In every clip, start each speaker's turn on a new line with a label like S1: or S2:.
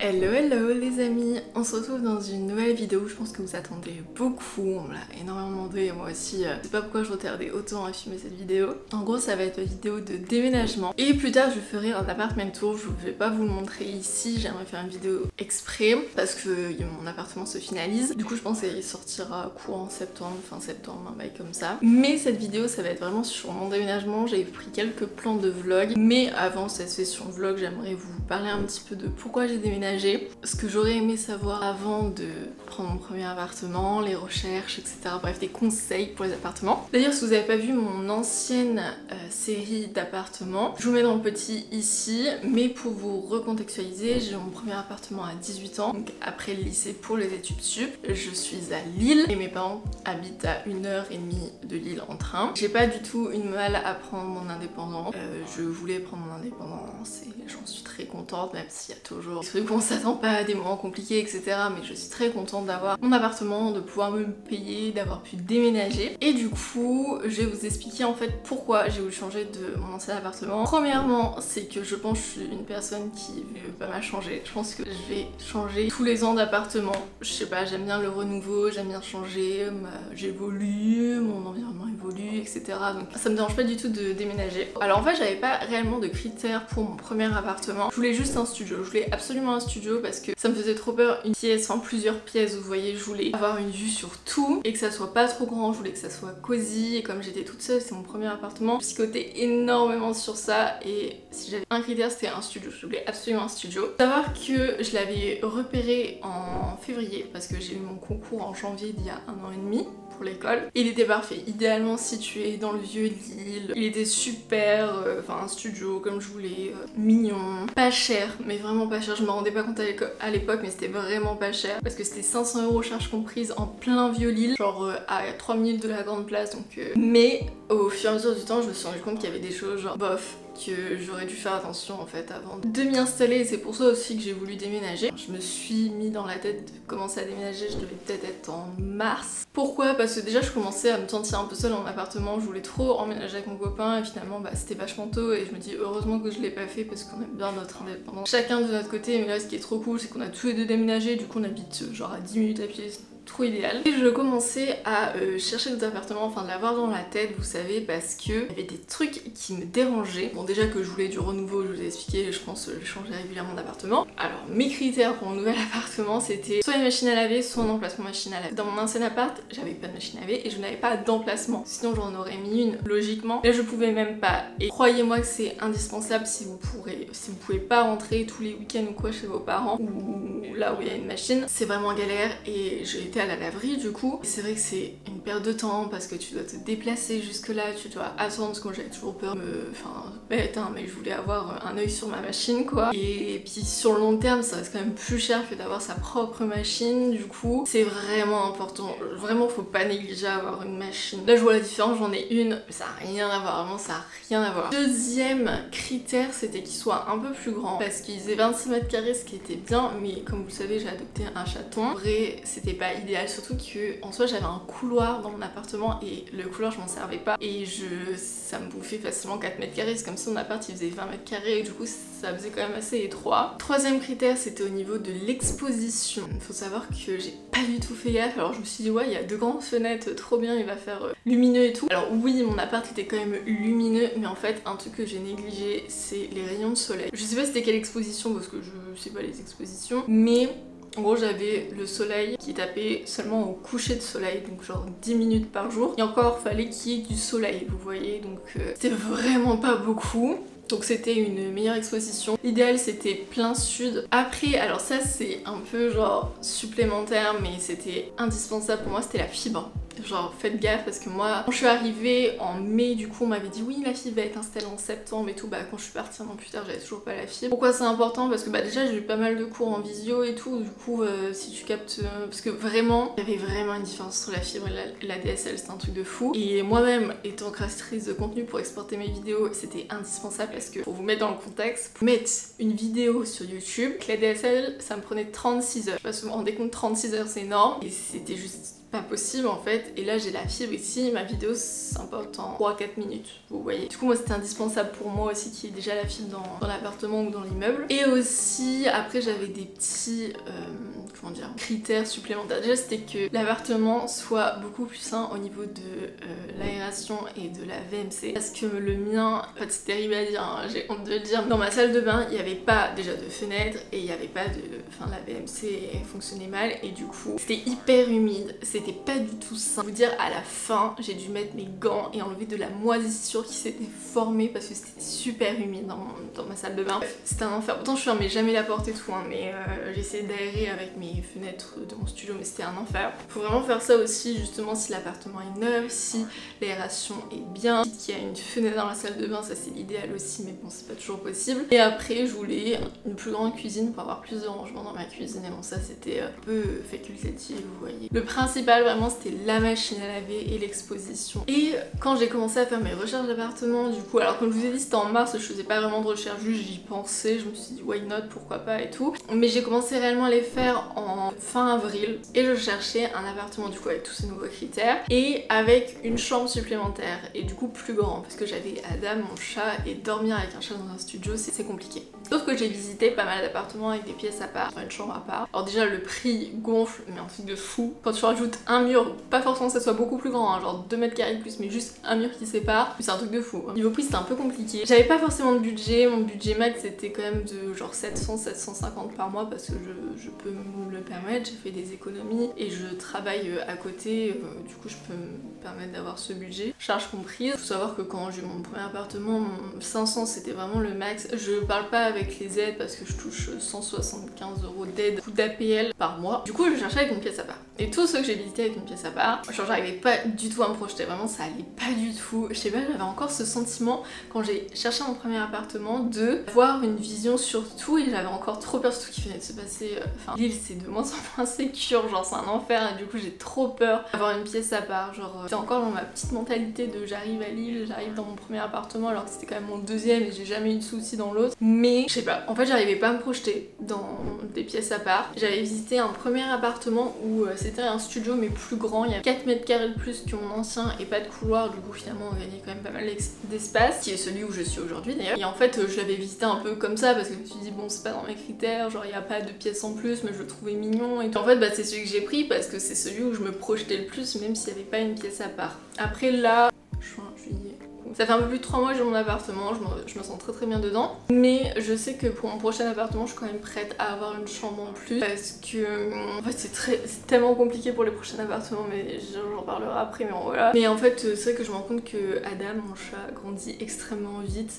S1: Hello hello les amis, on se retrouve dans une nouvelle vidéo, je pense que vous attendez beaucoup, on me l'a énormément demandé et moi aussi, je sais pas pourquoi je retardais autant à filmer cette vidéo. En gros ça va être une vidéo de déménagement et plus tard je ferai un appartement tour, je vais pas vous le montrer ici, j'aimerais faire une vidéo exprès parce que mon appartement se finalise. Du coup je pense qu'il sortira courant septembre, fin septembre, un bail comme ça. Mais cette vidéo ça va être vraiment sur mon déménagement, j'ai pris quelques plans de vlog, mais avant cette session vlog j'aimerais vous parler un petit peu de pourquoi j'ai déménagé. Ce que j'aurais aimé savoir avant de prendre mon premier appartement, les recherches, etc. Bref, des conseils pour les appartements. D'ailleurs, si vous n'avez pas vu mon ancienne série d'appartements, je vous mets dans le petit ici, mais pour vous recontextualiser, j'ai eu mon premier appartement à 18 ans, donc après le lycée pour les études sup. Je suis à Lille et mes parents habitent à 1h30 de Lille en train. J'ai pas du tout une mal à prendre mon indépendance. Je voulais prendre mon indépendance et j'en suis très contente, même s'il y a toujours des trucs qu'on s'attend pas à des moments compliqués, etc. Mais je suis très contente d'avoir mon appartement, de pouvoir me payer, d'avoir pu déménager. Et du coup, je vais vous expliquer en fait pourquoi j'ai voulu changer de mon ancien appartement. Premièrement, c'est que je pense que je suis une personne qui veut pas mal changer. Je pense que je vais changer tous les ans d'appartement. Je sais pas, j'aime bien le renouveau, j'aime bien changer, j'évolue, mon environnement évolue, etc. Donc ça me dérange pas du tout de déménager. Alors en fait, j'avais pas réellement de critères pour mon premier appartement. Je voulais juste un studio. Je voulais absolument un studio parce que ça me faisait trop peur, une pièce, enfin plusieurs pièces, vous voyez, je voulais avoir une vue sur tout et que ça soit pas trop grand, je voulais que ça soit cosy et comme j'étais toute seule, c'est mon premier appartement, je psychotais énormément sur ça et si j'avais un critère c'était un studio, je voulais absolument un studio. Savoir que je l'avais repéré en février parce que j'ai eu mon concours en janvier d'il y a 1 an et demi pour l'école. Il était parfait, idéalement situé dans le vieux Lille, il était super, enfin un studio comme je voulais, mignon, pas cher, mais vraiment pas cher, je me rendais pas compte à l'époque mais c'était vraiment pas cher parce que c'était 500 € charges comprises en plein vieux Lille, genre à 3 minutes de la grande place donc mais au fur et à mesure du temps je me suis rendu compte qu'il y avait des choses genre bof que j'aurais dû faire attention en fait avant de m'y installer et c'est pour ça aussi que j'ai voulu déménager. Je me suis mis dans la tête de commencer à déménager, je devais peut-être être en mars. Pourquoi? Parce que déjà je commençais à me sentir un peu seule en appartement, je voulais trop emménager avec mon copain et finalement bah, c'était vachement tôt et je me dis heureusement que je l'ai pas fait parce qu'on aime bien notre indépendance chacun de notre côté, mais là ce qui est trop cool c'est qu'on a tous les deux déménagé, du coup on habite genre à 10 minutes à pied, trop idéal. Et je commençais à chercher d'autres appartements, enfin de l'avoir dans la tête, vous savez, parce que il y avait des trucs qui me dérangeaient. Bon déjà que je voulais du renouveau, je vous ai expliqué, je pense que je changeais régulièrement d'appartement. Alors mes critères pour mon nouvel appartement c'était soit une machine à laver, soit un emplacement machine à laver. Dans mon ancien appart, j'avais pas de machine à laver et je n'avais pas d'emplacement. Sinon j'en aurais mis une, logiquement. Là je pouvais même pas. Et croyez-moi que c'est indispensable si vous pouvez pas rentrer tous les week-ends ou quoi chez vos parents ou là où il y a une machine. C'est vraiment galère et j'ai été à la laverie du coup. C'est vrai que c'est une perte de temps parce que tu dois te déplacer jusque là, tu dois attendre parce que moi j'avais toujours peur, enfin bête hein, mais je voulais avoir un œil sur ma machine quoi. Et puis sur le long terme ça reste quand même plus cher que d'avoir sa propre machine, du coup c'est vraiment important. Vraiment faut pas négliger avoir une machine. Là je vois la différence, j'en ai une, mais ça a rien à voir, vraiment ça a rien à voir. Deuxième critère c'était qu'il soit un peu plus grand parce qu'il faisait 26 mètres carrés ce qui était bien, mais comme vous le savez j'ai adopté un chaton. En vrai c'était pas idéal, surtout que en soi j'avais un couloir dans mon appartement et le couloir je m'en servais pas et ça me bouffait facilement 4 mètres carrés, c'est comme si mon appart il faisait 20 mètres carrés et du coup ça faisait quand même assez étroit. Troisième critère c'était au niveau de l'exposition. Il faut savoir que j'ai pas du tout fait gaffe, alors je me suis dit ouais il y a 2 grandes fenêtres, trop bien, il va faire lumineux et tout. Alors oui mon appart était quand même lumineux mais en fait un truc que j'ai négligé c'est les rayons de soleil. Je sais pas c'était quelle exposition parce que je sais pas les expositions mais en gros j'avais le soleil qui tapait seulement au coucher de soleil, donc genre 10 minutes par jour. Et encore fallait qu'il y ait du soleil, vous voyez, donc c'était vraiment pas beaucoup. Donc c'était une meilleure exposition. L'idéal c'était plein sud. Après, alors ça c'est un peu genre supplémentaire mais c'était indispensable pour moi, c'était la fibre. Genre faites gaffe parce que moi quand je suis arrivée en mai du coup on m'avait dit oui la fibre va être installée en septembre et tout, bah quand je suis partie un an plus tard j'avais toujours pas la fibre. Pourquoi c'est important? Parce que bah déjà j'ai eu pas mal de cours en visio et tout, du coup si tu captes parce que vraiment il y avait vraiment une différence entre la fibre et la DSL, c'était un truc de fou. Et moi-même étant créatrice de contenu pour exporter mes vidéos c'était indispensable parce que pour vous mettre dans le contexte, pour mettre une vidéo sur YouTube, que la DSL ça me prenait 36 heures. Je sais pas si vous vous rendez compte, 36 heures c'est énorme et c'était juste pas possible en fait. Et là j'ai la fibre ici, ma vidéo s'importe en 3-4 minutes, vous voyez. Du coup moi c'était indispensable pour moi aussi qu'il y ait déjà la fibre dans l'appartement ou dans l'immeuble. Et aussi après j'avais des petits comment dire, critères supplémentaires. Déjà c'était que l'appartement soit beaucoup plus sain au niveau de l'aération et de la VMC. Parce que le mien, en fait c'est terrible à dire, hein, j'ai honte de le dire, dans ma salle de bain il n'y avait pas déjà de fenêtre et il n'y avait pas de... Enfin la VMC fonctionnait mal et du coup c'était hyper humide, c'était pas du tout sain. Vous dire à la fin j'ai dû mettre mes gants et enlever de la moisissure qui s'était formée parce que c'était super humide dans ma salle de bain. C'était un enfer. Pourtant je fermais jamais la porte et tout hein, mais j'essayais d'aérer avec mes fenêtres de mon studio mais c'était un enfer. Faut vraiment faire ça aussi justement si l'appartement est neuf, si l'aération est bien, qu'il y a une fenêtre dans la salle de bain, ça c'est l'idéal aussi mais bon c'est pas toujours possible. Et après je voulais une plus grande cuisine pour avoir plus de rangement dans ma cuisine et bon ça c'était un peu facultatif vous voyez. Le principal vraiment c'était la machine à laver et l'exposition. Et quand j'ai commencé à faire mes recherches d'appartement du coup, alors comme je vous ai dit c'était en mars, je faisais pas vraiment de recherche, juste j'y pensais, je me suis dit why not, pourquoi pas et tout. Mais j'ai commencé réellement à les faire en fin avril et je cherchais un appartement du coup avec tous ces nouveaux critères et avec une chambre supplémentaire et du coup plus grand parce que j'avais Adam mon chat et dormir avec un chat dans un studio c'est compliqué. Sauf que j'ai visité pas mal d'appartements avec des pièces à part, enfin une chambre à part. Alors déjà le prix gonfle mais un truc de fou. Quand tu rajoutes un mur, pas forcément que ça soit beaucoup plus grand, hein, genre 2 mètres carrés de plus mais juste un mur qui sépare, c'est un truc de fou. Niveau prix c'était un peu compliqué. J'avais pas forcément de budget, mon budget max c'était quand même de genre 700-750 par mois parce que je peux me le permettre, j'ai fait des économies et je travaille à côté, du coup je peux me permettre d'avoir ce budget, charge comprise. Faut savoir que quand j'ai eu mon premier appartement, 500 c'était vraiment le max. Je parle pas avec les aides parce que je touche 175 € d'aide, coût d'APL par mois. Du coup je cherchais avec une pièce à part. Et tous ceux que j'ai visités avec une pièce à part, genre j'arrivais pas du tout à me projeter, vraiment ça allait pas du tout. Je sais pas, j'avais encore ce sentiment quand j'ai cherché mon premier appartement de voir une vision sur tout et j'avais encore trop peur surtout qu'il venait de se passer, enfin l'île c'est de moins en moins sécure, genre c'est un enfer et du coup j'ai trop peur d'avoir une pièce à part, genre c'est encore dans ma petite mentalité de j'arrive à Lille, j'arrive dans mon premier appartement alors que c'était quand même mon deuxième et j'ai jamais eu de soucis dans l'autre. Mais je sais pas, en fait j'arrivais pas à me projeter dans des pièces à part. J'avais visité un premier appartement où c'était un studio mais plus grand, il y a 4 mètres carrés de plus que mon ancien et pas de couloir, du coup finalement on gagnait quand même pas mal d'espace, qui est celui où je suis aujourd'hui d'ailleurs. Et en fait je l'avais visité un peu comme ça parce que je me suis dit bon c'est pas dans mes critères, genre il y a pas de pièces en plus mais je le trouvais mignon et tout. En fait bah c'est celui que j'ai pris parce que c'est celui où je me projetais le plus même s'il y avait pas une pièce à part. Après là, juin, juillet... Ça fait un peu plus de 3 mois que j'ai mon appartement, je me sens très bien dedans. Mais je sais que pour mon prochain appartement, je suis quand même prête à avoir une chambre en plus. Parce que en fait c'est tellement compliqué pour les prochains appartements, mais j'en parlerai après, mais voilà. Mais en fait c'est vrai que je me rends compte que Adam, mon chat, grandit extrêmement vite.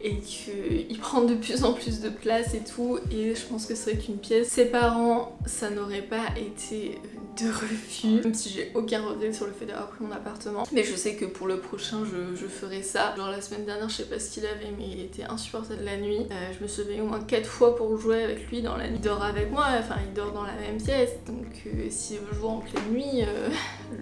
S1: Et qu'il prend de plus en plus de place et tout, et je pense que c'est vrai qu'une pièce séparant ça n'aurait pas été de refus, même si j'ai aucun regret sur le fait d'avoir pris mon appartement. Mais je sais que pour le prochain je ferai ça. Genre la semaine dernière je sais pas ce qu'il avait mais il était insupportable la nuit. Je me suis réveillée au moins 4 fois pour jouer avec lui dans la nuit. Il dort avec moi, enfin il dort dans la même pièce, donc s'il veut jouer en pleine nuit,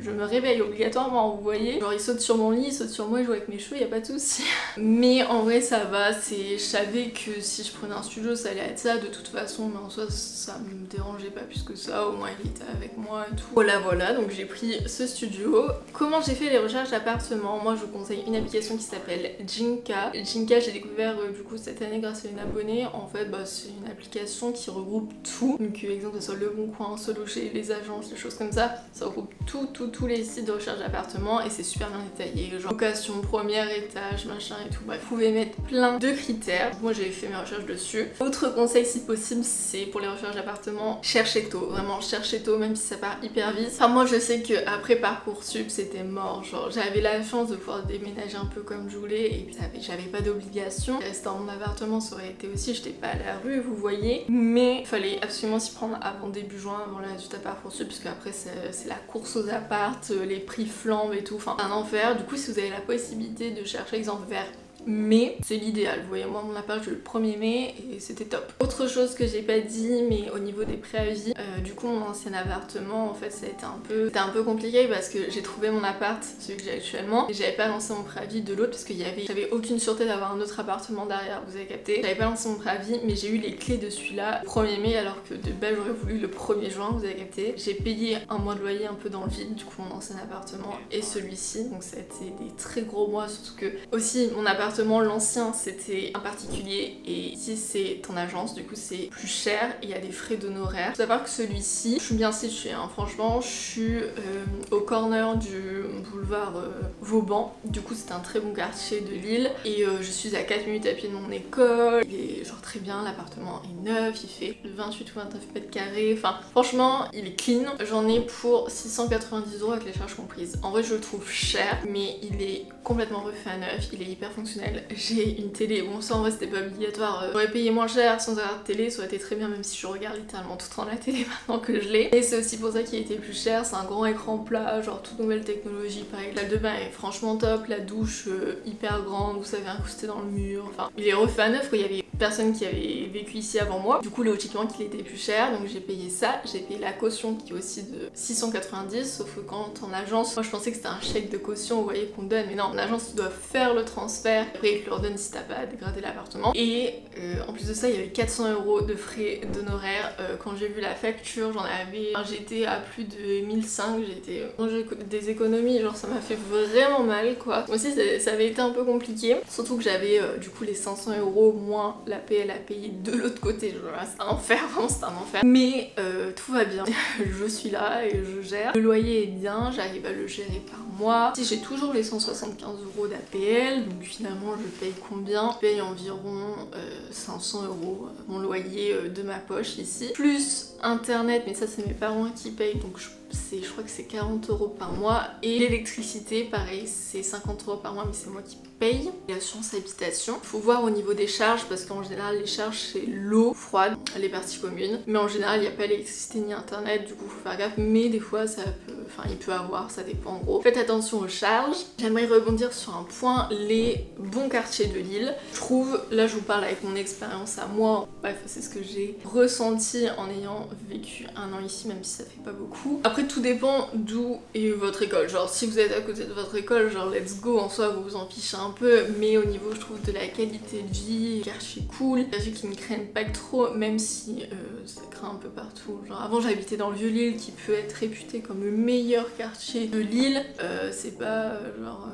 S1: je me réveille obligatoirement, vous voyez. Genre il saute sur mon lit, il saute sur moi, il joue avec mes cheveux, y a pas de souci. Mais en vrai ça va, je savais que si je prenais un studio ça allait être ça de toute façon, mais en soi ça me dérangeait pas plus que ça, au moins il était avec moi et tout. Voilà, donc j'ai pris ce studio. Comment j'ai fait les recherches d'appartements? Moi je vous conseille une application qui s'appelle Jinka. Jinka j'ai découvert du coup cette année grâce à une abonnée. En fait bah, c'est une application qui regroupe tout, donc exemple que ce soit Le Bon Coin, Se Loger, les agences, les choses comme ça, ça regroupe tous les sites de recherche d'appartements et c'est super bien détaillé, genre location, premier étage, machin et tout. Bref, vous pouvez mettre plein de critères. Moi j'ai fait mes recherches dessus. Autre conseil si possible, c'est pour les recherches d'appartements, cherchez tôt, vraiment cherchez tôt même si ça part hyper vite. Enfin moi je sais que après Parcoursup c'était mort, genre j'avais la chance de pouvoir déménager un peu comme je voulais et puis j'avais pas d'obligation. Rester dans mon appartement ça aurait été aussi, j'étais pas à la rue vous voyez, mais il fallait absolument s'y prendre avant début juin, avant la résultat Parcoursup, puisque après c'est la course aux apparts, les prix flambent et tout, enfin un enfer. Du coup si vous avez la possibilité de chercher exemple vers mais c'est l'idéal. Vous voyez, moi mon appart j'ai eu le 1er mai et c'était top. Autre chose que j'ai pas dit, mais au niveau des préavis, du coup mon ancien appartement en fait ça a été c'était un peu compliqué parce que j'ai trouvé mon appart, celui que j'ai actuellement, et j'avais pas lancé mon préavis de l'autre parce que j'avais aucune sûreté d'avoir un autre appartement derrière, vous avez capté. J'avais pas lancé mon préavis, mais j'ai eu les clés de celui-là le 1er mai alors que de base j'aurais voulu le 1er juin, vous avez capté. J'ai payé un mois de loyer un peu dans le vide, du coup mon ancien appartement et celui-ci, donc ça a été des très gros mois, surtout que aussi mon appartement, l'ancien, c'était un particulier et ici c'est en agence, du coup c'est plus cher et il y a des frais d'honoraires. Faut savoir que celui-ci, je suis bien située, hein. Franchement je suis au corner du boulevard Vauban, du coup c'est un très bon quartier de Lille et je suis à 4 minutes à pied de mon école. Il est genre très bien, l'appartement est neuf, il fait 28 ou 29 mètres carrés, enfin franchement il est clean. J'en ai pour 690 € avec les charges comprises. En vrai je le trouve cher, mais il est complètement refait à neuf, il est hyper fonctionnel. J'ai une télé, bon ça en vrai c'était pas obligatoire, j'aurais payé moins cher sans avoir de télé, ça aurait été très bien, même si je regarde littéralement tout le temps la télé maintenant que je l'ai. Et c'est aussi pour ça qu'il était plus cher, c'est un grand écran plat, genre toute nouvelle technologie, pareil. La de bain est franchement top, la douche hyper grande, vous savez, incrustée dans le mur, enfin il est refait à neuf quoi, il y avait personne qui avait vécu ici avant moi, du coup logiquement qu'il était plus cher, donc j'ai payé ça, j'ai payé la caution qui est aussi de 690, sauf que quand en agence, moi je pensais que c'était un chèque de caution, vous voyez, qu'on donne, mais non, en agence tu dois faire le transfert, après ils te le redonnent si t'as pas dégradé l'appartement, et en plus de ça il y avait 400 € de frais d'honoraires. Quand j'ai vu la facture, j'étais à plus de 1005, j'ai des économies, genre ça m'a fait vraiment mal quoi. Moi aussi ça avait été un peu compliqué, surtout que j'avais du coup les 500 € moins la PL à payer de l'autre côté, genre c'est un enfer, vraiment c'est un enfer. Mais tout va bien, je suis là et je gère. Le loyer est bien, j'arrive à le gérer par mois. Si j'ai toujours les 175 € d'APL, donc finalement je paye combien? Je paye environ 500 € mon loyer de ma poche ici, plus internet, mais ça c'est mes parents qui payent, donc je crois que c'est 40 € par mois, et l'électricité pareil c'est 50 € par mois, mais c'est moi qui paye. L'assurance habitation, faut voir au niveau des charges parce qu'en général les charges c'est l'eau froide, les parties communes, mais en général il n'y a pas l'électricité ni internet, du coup faut faire gaffe, mais des fois ça peut, enfin il peut avoir, ça dépend en gros. Faites attention aux charges. J'aimerais rebondir sur un point, les bons quartiers de Lille. Je trouve, là je vous parle avec mon expérience à moi, bref c'est ce que j'ai ressenti en ayant vécu un an ici, même si ça fait pas beaucoup. Après tout dépend d'où est votre école, genre si vous êtes à côté de votre école, genre let's go, en soi vous vous en fichez un peu, mais au niveau je trouve de la qualité de vie, quartier cool, quartier qui ne craignent pas que trop, même si ça craint un peu partout. Genre avant j'habitais dans le Vieux-Lille qui peut être réputé comme le meilleur quartier de Lille, c'est pas genre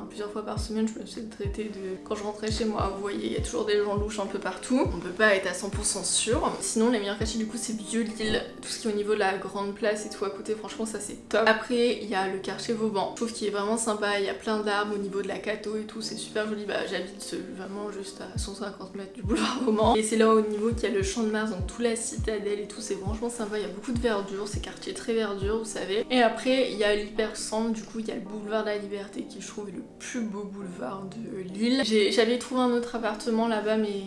S1: plusieurs fois par semaine je me suis traitée de... Quand je rentrais chez moi, vous voyez, il y a toujours des gens louches un peu partout, on peut pas être à 100% sûr. Sinon les meilleurs quartiers du coup c'est Vieux-Lille, tout ce qui est au niveau de la grande place et tout à côté, franchement ça c'est top. Après il y a le quartier Vauban, je trouve qu'il est vraiment sympa, il y a plein d'arbres au niveau de la Cato et tout, c'est super joli. Bah j'habite vraiment juste à 150 mètres du boulevard Roman, et c'est là au niveau qu'il y a le Champ de Mars, donc toute la citadelle et tout, c'est franchement sympa, il y a beaucoup de verdure, c'est quartier très verdure vous savez. Et après il y a l'hypercentre, du coup il y a le boulevard de la Liberté qui je trouve est le plus beau boulevard de Lille. J'avais trouvé un autre appartement là-bas, mais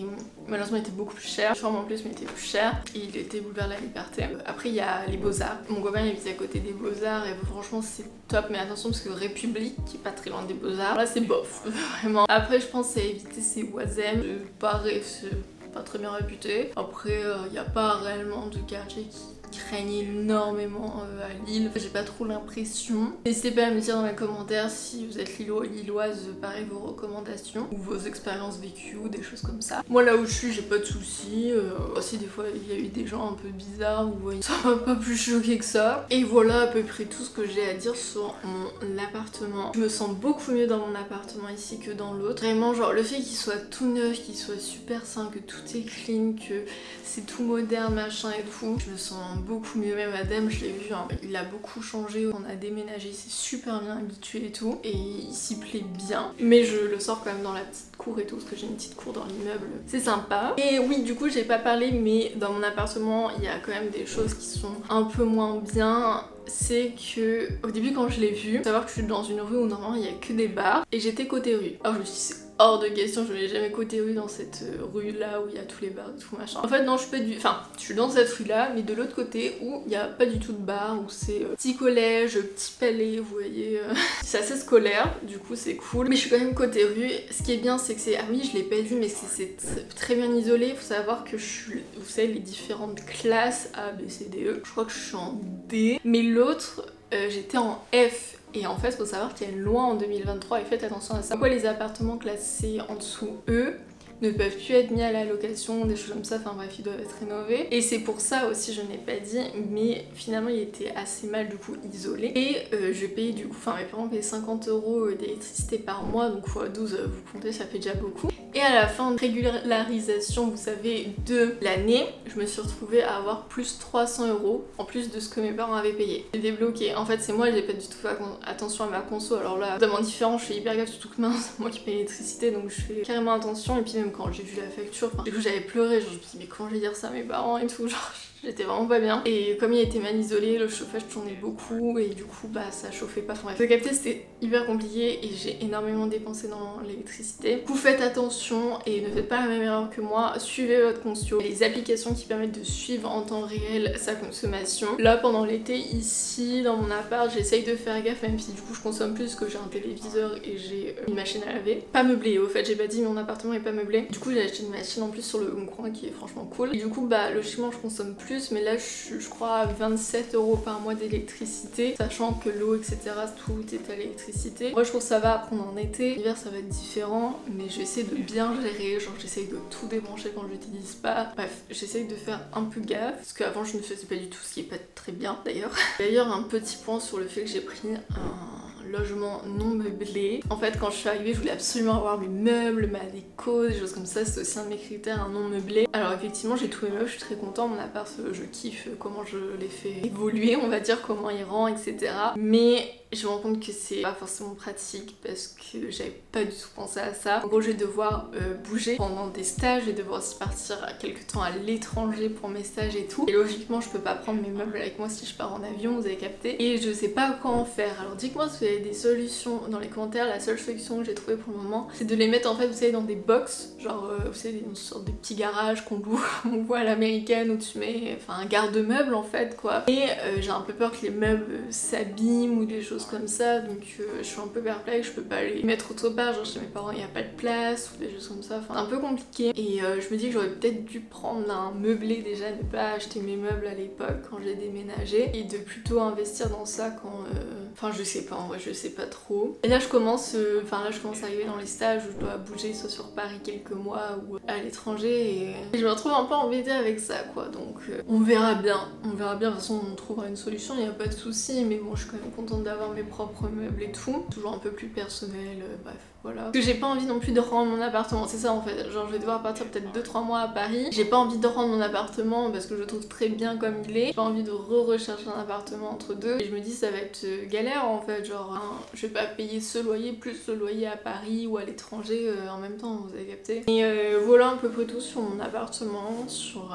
S1: malheureusement il était beaucoup plus cher, chambre en plus mais il était plus cher, et il était boulevard de la Liberté. Après il y a les Beaux-Arts, mon copain il habite à côté des Beaux-Arts et franchement c'est top, mais attention parce que République qui est pas très loin des Beaux-Arts, là c'est bof, vraiment. Après je pense à éviter ces Oisem, pareil c'est pas très bien réputé. Après il n'y a pas réellement de quartier qui craignent énormément à Lille, j'ai pas trop l'impression. N'hésitez pas à me dire dans les commentaires si vous êtes lillois, lilloise, pareil vos recommandations ou vos expériences vécues ou des choses comme ça. Moi là où je suis j'ai pas de soucis, aussi des fois il y a eu des gens un peu bizarres, vous voyez, ça m'a pas plus choqué que ça. Et voilà à peu près tout ce que j'ai à dire sur mon appartement. Je me sens beaucoup mieux dans mon appartement ici que dans l'autre. Vraiment genre le fait qu'il soit tout neuf, qu'il soit super sain, que tout est clean, que c'est tout moderne machin et tout, je me sens beaucoup mieux. Même Adem je l'ai vu, hein, il a beaucoup changé, on a déménagé, il s'est super bien habitué et tout, et il s'y plaît bien, mais je le sors quand même dans la petite cour et tout parce que j'ai une petite cour dans l'immeuble, c'est sympa. Et oui du coup j'ai pas parlé, mais dans mon appartement il y a quand même des choses qui sont un peu moins bien. C'est que au début quand je l'ai vu, faut savoir que je suis dans une rue où normalement il y a que des bars et j'étais côté rue. Alors je me suis dit c'est hors de question, je n'ai jamais côté rue dans cette rue là où il y a tous les bars et tout machin. En fait non, je suis pas du... Enfin, je suis dans cette rue là, mais de l'autre côté où il n'y a pas du tout de bar, où c'est petit collège, petit palais, vous voyez. C'est assez scolaire, du coup c'est cool. Mais je suis quand même côté rue. Ce qui est bien, c'est que c'est... Ah oui, je l'ai pas dit, mais c'est très bien isolé. Il faut savoir que je suis... Vous savez, les différentes classes A, B, C, D, E. Je crois que je suis en D. Mais l'autre, j'étais en F. Et en fait, faut savoir qu'il y a une loi en 2023 et faites attention à ça. Pourquoi les appartements classés en dessous E ne peuvent plus être mis à la location, des choses comme ça, enfin bref, ils doivent être rénovés. Et c'est pour ça aussi, je n'ai pas dit, mais finalement il était assez mal du coup isolé. Et je payais du coup, enfin mes parents payaient 50 € d'électricité par mois, donc x 12, vous comptez, ça fait déjà beaucoup. Et à la fin de régularisation, vous savez, de l'année, je me suis retrouvée à avoir plus 300 € en plus de ce que mes parents avaient payé. J'ai débloqué. En fait, c'est moi, j'ai pas du tout fait attention à ma conso. Alors là, totalement différent, je fais hyper gaffe, surtout que maintenant c'est moi qui paye l'électricité, donc je fais carrément attention. Et puis même quand j'ai vu la facture, du coup j'avais pleuré, genre je me suis dit mais comment je vais dire ça à mes parents et tout, genre j'étais vraiment pas bien. Et comme il était mal isolé, le chauffage tournait beaucoup et du coup bah ça chauffait pas. Enfin bref, le capter c'était hyper compliqué et j'ai énormément dépensé dans l'électricité. Du coup faites attention et ne faites pas la même erreur que moi, suivez votre conso. Les applications qui permettent de suivre en temps réel sa consommation. Là pendant l'été ici dans mon appart j'essaye de faire gaffe, même si du coup je consomme plus, que j'ai un téléviseur et j'ai une machine à laver. Pas meublé au fait, j'ai pas dit mon appartement est pas meublé. Du coup j'ai acheté une machine en plus sur le Bon Coin qui est franchement cool. Et du coup bah logiquement je consomme plus, mais là je crois à 27 € par mois d'électricité, sachant que l'eau etc tout est à l'électricité. Moi je trouve que ça va prendre en été, l'hiver ça va être différent, mais j'essaie de bien gérer, genre j'essaye de tout débrancher quand j'utilise pas. Bref, j'essaye de faire un peu gaffe, parce qu'avant je ne faisais pas du tout, ce qui est pas très bien d'ailleurs. D'ailleurs un petit point sur le fait que j'ai pris un logement non meublé. En fait quand je suis arrivée je voulais absolument avoir mes meubles, ma déco, des choses comme ça, c'est aussi un de mes critères, un non meublé. Alors effectivement j'ai tous mes meubles, je suis très contente, mon appart je kiffe comment je l'ai fait évoluer, on va dire, comment il rend, etc. Mais je me rends compte que c'est pas forcément pratique parce que j'avais pas du tout pensé à ça. En gros je vais devoir bouger pendant des stages, je vais devoir aussi partir quelques temps à l'étranger pour mes stages et tout. Et logiquement je peux pas prendre mes meubles avec moi si je pars en avion, vous avez capté. Et je sais pas quoi en faire. Alors dites-moi si vous avez des solutions dans les commentaires. La seule solution que j'ai trouvée pour le moment, c'est de les mettre en fait, vous savez, dans des box, genre vous savez, une sorte de petits garages qu'on loue, on voit à l'américaine où tu mets, enfin un garde-meuble en fait quoi. Et j'ai un peu peur que les meubles s'abîment ou des choses comme ça, donc je suis un peu perplexe, je peux pas les mettre autre part, genre chez mes parents il n'y a pas de place ou des choses comme ça, enfin un peu compliqué. Et je me dis que j'aurais peut-être dû prendre un meublé déjà, ne pas acheter mes meubles à l'époque quand j'ai déménagé et de plutôt investir dans ça quand... Enfin je sais pas, en vrai je sais pas trop. Et là je commence à arriver dans les stages où je dois bouger soit sur Paris quelques mois ou à l'étranger et je me retrouve un peu embêtée avec ça quoi, donc on verra bien, de toute façon on trouvera une solution, il n'y a pas de souci, mais bon je suis quand même contente d'avoir mes propres meubles et tout, toujours un peu plus personnel, bref. Voilà. Parce que j'ai pas envie non plus de rendre mon appartement, c'est ça en fait, genre je vais devoir partir peut-être 2-3 mois à Paris, j'ai pas envie de rendre mon appartement parce que je le trouve très bien comme il est, j'ai pas envie de rechercher un appartement entre deux, et je me dis ça va être galère en fait, genre je vais pas payer ce loyer plus ce loyer à Paris ou à l'étranger en même temps, vous avez capté. Et voilà à peu près tout sur mon appartement, sur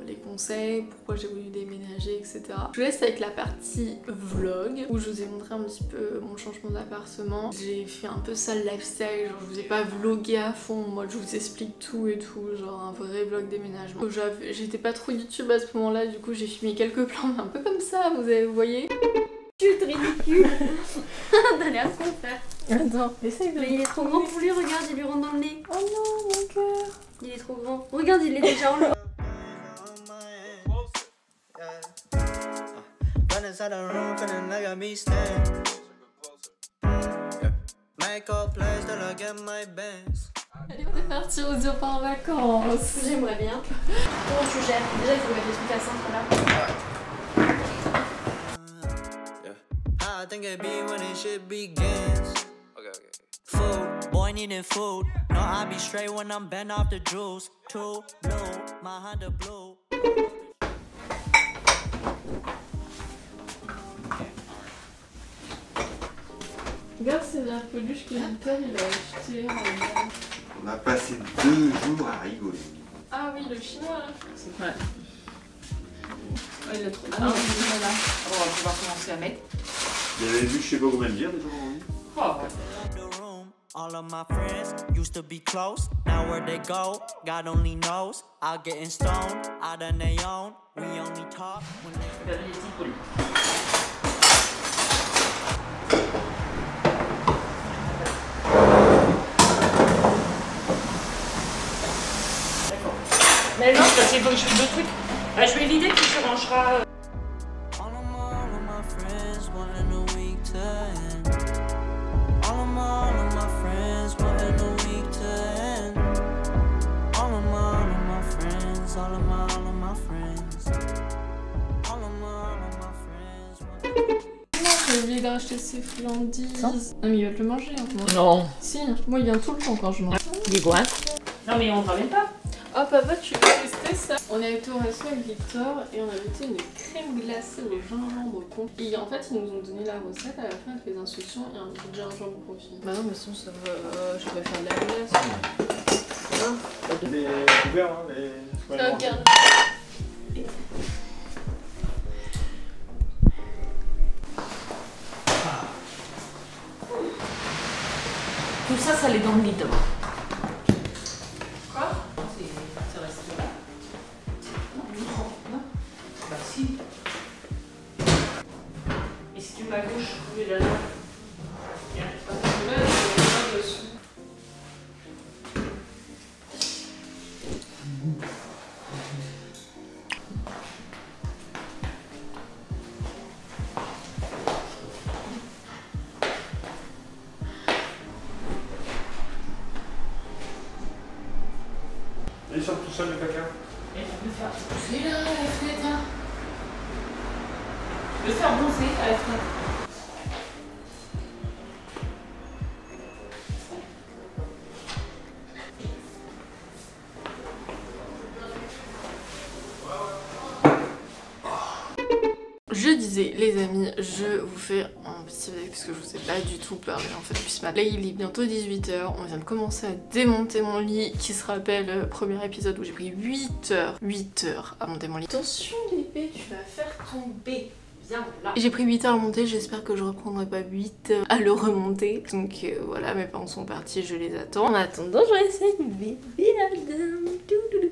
S1: les conseils, pourquoi j'ai voulu déménager, etc. Je vous laisse avec la partie vlog où je vous ai montré un petit peu mon changement d'appartement. J'ai fait un peu ça lifestyle, genre je vous ai pas vlogué à fond, moi je vous explique tout et tout, genre un vrai vlog déménagement. J'étais pas trop YouTube à ce moment-là, du coup j'ai filmé quelques plans un peu comme ça, vous voyez.
S2: Chut, ridicule. T'as l'air con frère.
S1: Attends, essaye de...
S2: Mais il est trop grand pour lui, regarde, il lui rentre dans le nez.
S1: Oh non, mon cœur.
S2: Il est trop grand. Regarde, il est déjà enlevé.
S1: Allez, on est parti aux Europes en vacances.
S2: J'aimerais bien. Comment tu gères? Déjà, il faut mettre les trucs à centre là.
S3: I think it be when it shit begins. Okay. Food, boy needing food. No, I be straight when I'm bent off the juice. Too blue, my Honda blue.
S1: Regarde, c'est la peluche que Victor il a acheté.
S4: On a passé 2 jours à rigoler.
S1: Ah oui, le chinois là.
S5: C'est vrai. Il a trop. Ah non, voilà. On va pouvoir commencer à mettre.
S4: Il y avait vu je sais pas combien de bières déjà aujourd'hui.
S5: Oh, ouais.
S3: All of my friends used to be close. Now where they go, God only knows. I'll getting stoned out on their own. We only talk when they.
S6: Mais non, parce qu'il faut que je fasse deux trucs. Je vais vider, puis tu rangeras.
S3: All of my friends wanting a week to end. All of my friends wanting a week to end. All of my friends, all of my friends. All of my friends.
S1: Non, j'ai oublié d'acheter ces friandises. Non, mais il va te le manger. Hein,
S6: Non.
S1: Si, moi il vient tout le temps quand je mange.
S6: Il est quoi? Non, mais on ne ramène pas.
S1: Oh papa, tu veux tester ça? On a été au resto avec Victor et on a goûté une crème glacée au gingembre confit. Et en fait, ils nous ont donné la recette, à la fin avec les instructions et un peu de gingembre confit. Bah non, mais sinon ça va. Je vais faire de la glace. Hein?
S7: Les couverts, hein, les.
S1: Ça regarde.
S6: Tout ça, ça l'est dans le lit d'abord.
S1: Quoi?
S6: Ça reste là. Non. Bah si. Et si tu mets à gauche, où est là? Viens.
S1: Là, je vais dessus.
S7: Ils sont tout seuls, le caca.
S6: Et on peut faire.
S1: C'est là, la fenêtre, hein.
S6: Le faire bronzer à la fenêtre.
S1: Je disais, les amis, je vous fais un petit vidéo parce que je vous ai pas du tout parlé en fait depuis ce matin. Là il est bientôt 18 h, on vient de commencer à démonter mon lit qui se rappelle premier épisode où j'ai pris 8 heures à monter mon lit. Attention l'épée, tu vas faire tomber. Viens là. J'ai pris 8 heures à monter, j'espère que je reprendrai pas 8 heures à le remonter. Donc voilà, mes parents sont partis, je les attends. En attendant, je vais essayer de bébé Adam.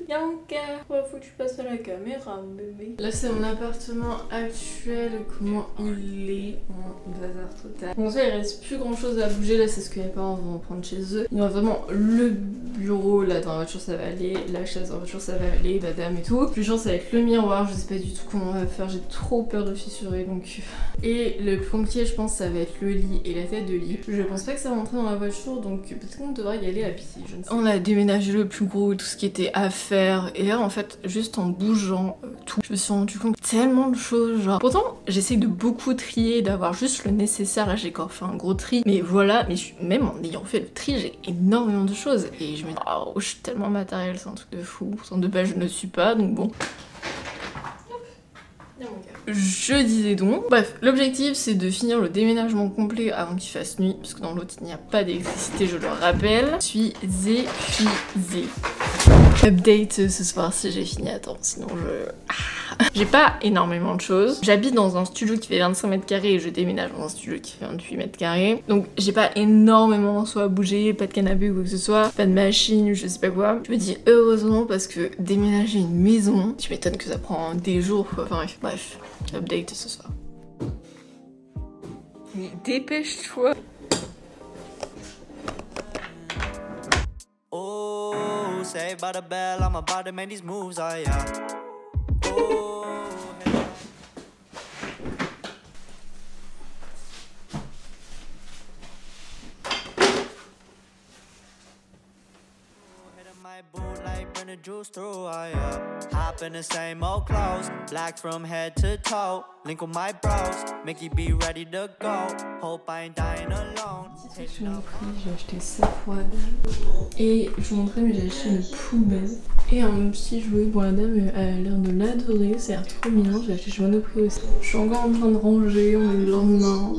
S1: Yanka, faut que tu passes à la caméra, bébé. Là c'est mon appartement actuel, comment il est en bazar total. Bon ça il reste plus grand chose à bouger, là c'est ce que mes parents vont prendre chez eux. Il y a vraiment le bureau, là dans la voiture ça va aller, la chaise dans la voiture ça va aller, madame et tout. Plus chance avec le miroir, je sais pas du tout comment on va faire, j'ai trop peur de fissurer donc. Et le plus compliqué je pense ça va être le lit et la tête de lit. Je pense pas que ça va rentrer dans la voiture donc peut-être qu'on devra y aller à pied, je ne sais pas. On a déménagé le plus gros, tout ce qui était à faire. Et là en fait juste en bougeant tout, je me suis rendu compte tellement de choses genre. Pourtant j'essaie de beaucoup trier, d'avoir juste le nécessaire, là j'ai encore fait un gros tri. Mais voilà, mais même en ayant fait le tri j'ai énormément de choses. Et je me dis oh je suis tellement matérielle, c'est un truc de fou. Pourtant de base je ne le suis pas donc bon. Je disais donc, bref, l'objectif c'est de finir le déménagement complet avant qu'il fasse nuit, parce que dans l'autre il n'y a pas d'électricité, je le rappelle. Je suis épuisée. Update ce soir si j'ai fini à temps, sinon j'ai pas énormément de choses. J'habite dans un studio qui fait 25 mètres carrés et je déménage dans un studio qui fait 28 mètres carrés. Donc j'ai pas énormément soit à bouger, pas de canapé ou quoi que ce soit, pas de machine, je sais pas quoi. Je me dis heureusement parce que déménager une maison, tu m'étonnes que ça prend des jours quoi. Enfin bref, update ce soir. Mais dépêche-toi.
S3: Oh, saved by the bell, I'm about to make these moves, oh yeah. Oh, my boot like burn the juice through, oh yeah. Hop in the same old clothes, black from head to toe. Link with my bros, make you be ready to go. Hope I ain't dying alone.
S1: J'ai acheté ça pour Adam. Et je vous montrais, mais j'ai acheté une poubelle. Et un petit jouet pour Adam, elle a l'air de l'adorer, ça a l'air trop mignon. J'ai acheté chez Monoprix aussi. Je suis encore en train de ranger, on est le lendemain.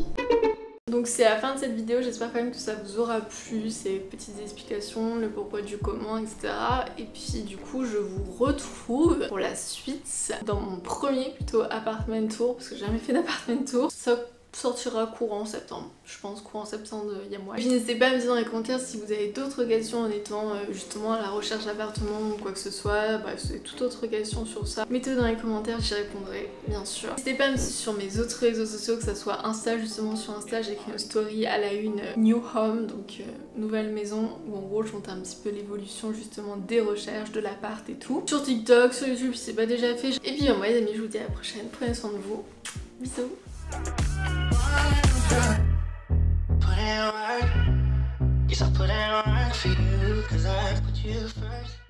S1: Donc c'est la fin de cette vidéo, j'espère quand même que ça vous aura plu, ces petites explications, le pourquoi du comment, etc. Et puis du coup je vous retrouve pour la suite dans mon premier plutôt apartment tour, parce que j'ai jamais fait d'apartment tour. Sauf sortira courant septembre. Je pense courant septembre, il y a mois. Puis n'hésitez pas à me dire dans les commentaires si vous avez d'autres questions en étant justement à la recherche d'appartement ou quoi que ce soit. Bref, si vous avez toute autre question sur ça, mettez-le dans les commentaires, j'y répondrai bien sûr. N'hésitez pas à me suivre sur mes autres réseaux sociaux, que ce soit Insta, justement sur Insta j'ai écrit une story à la une New Home, donc nouvelle maison, où en gros je montre un petit peu l'évolution justement des recherches, de l'appart et tout. Sur TikTok, sur YouTube si c'est pas déjà fait. Et puis moi les amis, je vous dis à la prochaine, prenez soin de vous. Bisous.
S3: Put in work, yes I put in work for you, 'cause I put you first.